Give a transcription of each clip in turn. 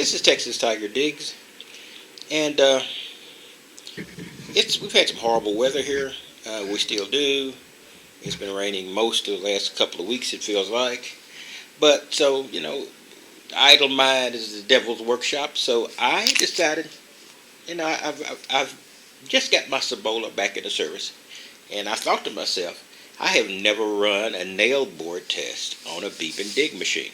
This is Texas Tiger Diggs, and we've had some horrible weather here. We still do. It's been raining most of the last couple of weeks, it feels like. But so idle mind is the devil's workshop. So I decided, I've just got my Cibola back into service, and I thought to myself, I have never run a Nailboard test on a beep and dig machine.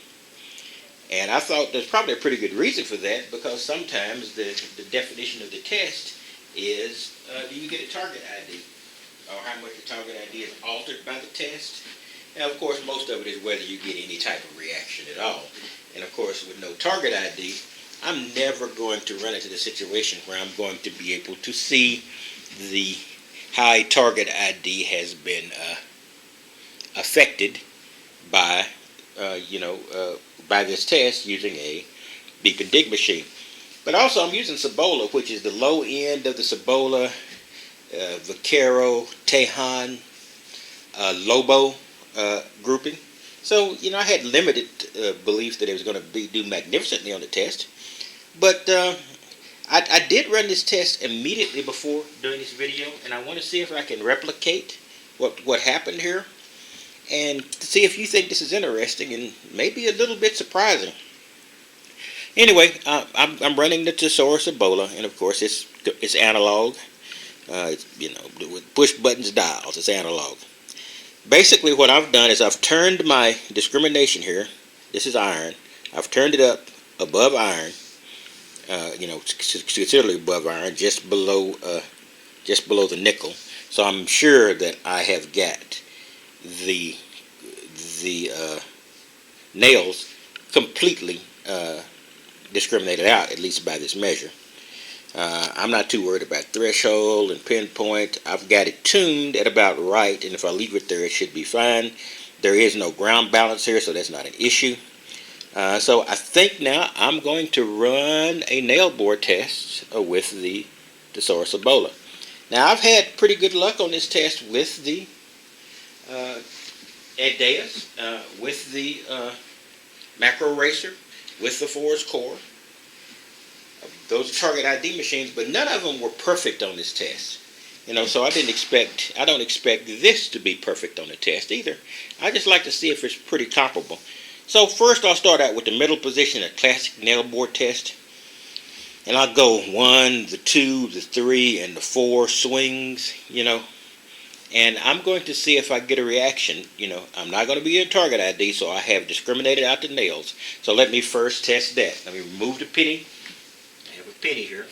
And I thought there's probably a pretty good reason for that, because sometimes the definition of the test is, do you get a target ID? Or how much the target ID is altered by the test? Now, of course, most of it is whether you get any type of reaction at all. And, of course, with no target ID, I'm never going to run into the situation where I'm going to be able to see how a target ID has been affected by by this test using a beep and dig machine. But also I'm using Cibola, which is the low end of the Cibola, Vaquero, Tejan, Lobo grouping. So, I had limited belief that it was going to do magnificently on the test. But I did run this test immediately before doing this video, and I want to see if I can replicate what happened here, and to see if you think this is interesting and maybe a little bit surprising. Anyway, I'm running the Tesoro Cibola, and of course it's analog. It's, with push buttons dials. It's analog. Basically, what I've done is I've turned my discrimination here. This is iron. I've turned it up above iron. Considerably above iron, just below the nickel. So I'm sure that I have got the nails completely discriminated out, at least by this measure. I'm not too worried about threshold and pinpoint. I've got it tuned at about right, and if I leave it there, it should be fine. There is no ground balance here, so that's not an issue. So I think now I'm going to run a Nailboard test with the Tesoro Cibola. Now, I've had pretty good luck on this test with the Deus, with the Macro Racer, with the Forest Core. Those are target ID machines, but none of them were perfect on this test. So I don't expect this to be perfect on the test either. I just like to see if it's pretty comparable. So first I'll start out with the middle position, a classic Nailboard test. And I'll go 1, the 2, the 3, and the 4 swings, And I'm going to see if I get a reaction. I'm not going to be a target ID, so I have discriminated out the nails. So let me first test that. Let me remove the penny. I have a penny here.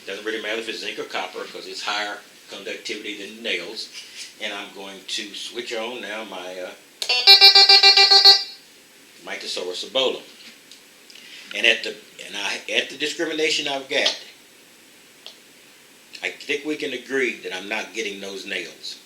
Doesn't really matter if it's zinc or copper, because it's higher conductivity than the nails. And I'm going to switch on now my Tesoro Cibola. And at the discrimination I've got, I think we can agree that I'm not getting those nails.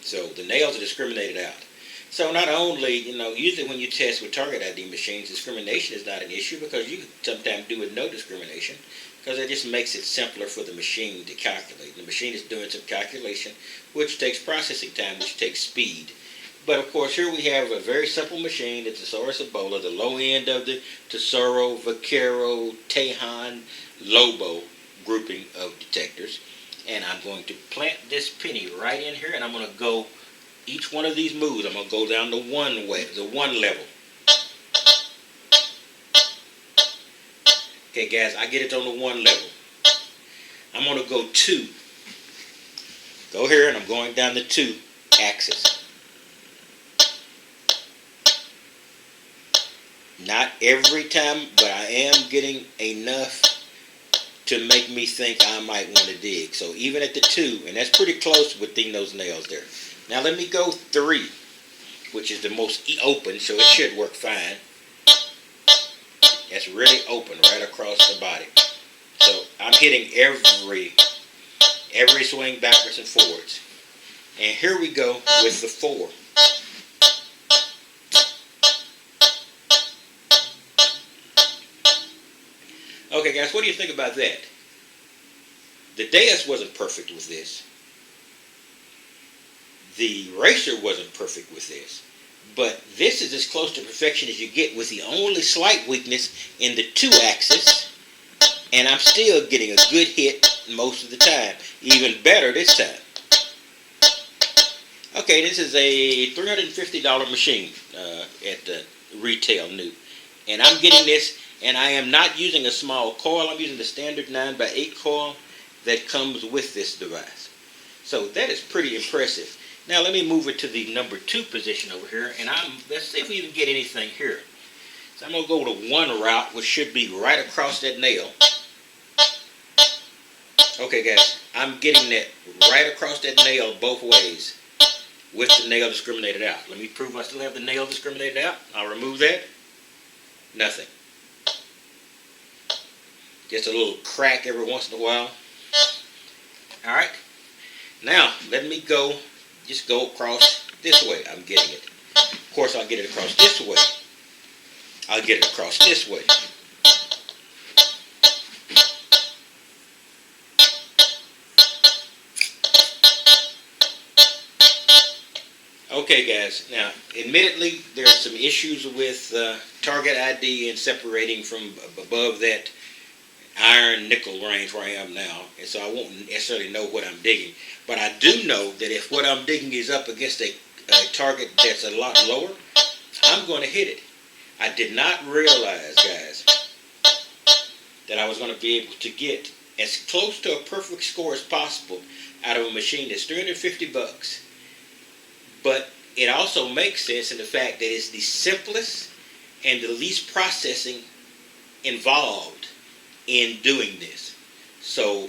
So the nails are discriminated out. So not only, usually when you test with target ID machines, discrimination is not an issue, because you can sometimes do with no discrimination, because it just makes it simpler for the machine to calculate. The machine is doing some calculation, which takes processing time, which takes speed. But of course, here we have a very simple machine, the Tesoro Cibola, the low end of the Tesoro, Vaquero, Tejan, Lobo grouping of detectors. And I'm going to plant this penny right in here, and I'm going to go each one of these moves. I'm going to go down the one level. Okay, guys, I get it on the 1 level. I'm going to go 2. Go here, and I'm going down the 2 axis. Not every time, but I am getting enough to make me think I might want to dig. So even at the 2, and that's pretty close within those nails there. Now let me go 3, which is the most open, so it should work fine. That's really open right across the body. So I'm hitting every swing backwards and forwards. And here we go with the 4. Okay, guys, what do you think about that? The Deus wasn't perfect with this. The Racer wasn't perfect with this. But this is as close to perfection as you get, with the only slight weakness in the 2-axis, and I'm still getting a good hit most of the time, even better this time. Okay, this is a $350 machine at the retail new, and I'm getting this, and I am not using a small coil. I'm using the standard 9x8 coil that comes with this device. So that is pretty impressive. Now let me move it to the number 2 position over here, and let's see if we even get anything here. So I'm going to go to one route, which should be right across that nail. Okay guys, I'm getting that right across that nail both ways with the nail discriminated out. Let me prove I still have the nail discriminated out. I'll remove that. Nothing. Just a little crack every once in a while. Alright, now let me just go across this way. I'm getting it. Of course, I'll get it across this way. I'll get it across this way. Okay guys, now admittedly there are some issues with target ID and separating from above that iron nickel range where I am now, and so I won't necessarily know what I'm digging, but I do know that if what I'm digging is up against a target that's a lot lower, I'm going to hit it. I did not realize, guys, that I was going to be able to get as close to a perfect score as possible out of a machine that's $350. But it also makes sense in the fact that it's the simplest and the least processing involved in doing this. So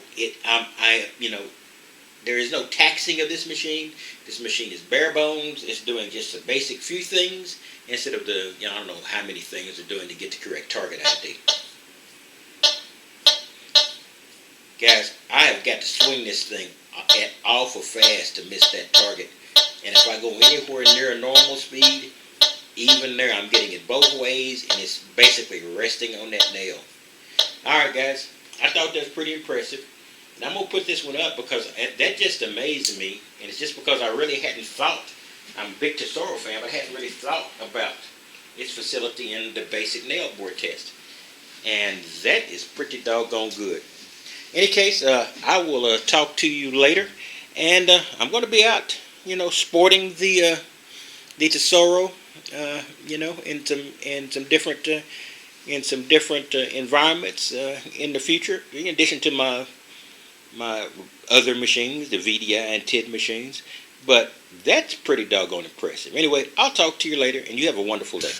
there is no taxing of this machine. This machine is bare bones. It's doing just a basic few things instead of I don't know how many things it's doing to get the correct target ID. Guys, I have got to swing this thing at awful fast to miss that target. And if I go anywhere near a normal speed, even there I'm getting it both ways, and it's basically resting on that nail. Alright guys, I thought that was pretty impressive. And I'm going to put this one up because that just amazed me. And it's just because I really hadn't thought. I'm a big Tesoro fan, but I hadn't really thought about its facility in the basic Nailboard test. And that is pretty doggone good. In any case, I will talk to you later. And I'm going to be out, sporting the Tesoro, in some different environments in the future. In addition to my other machines, the VDI and TID machines. But that's pretty doggone impressive. Anyway, I'll talk to you later, and you have a wonderful day.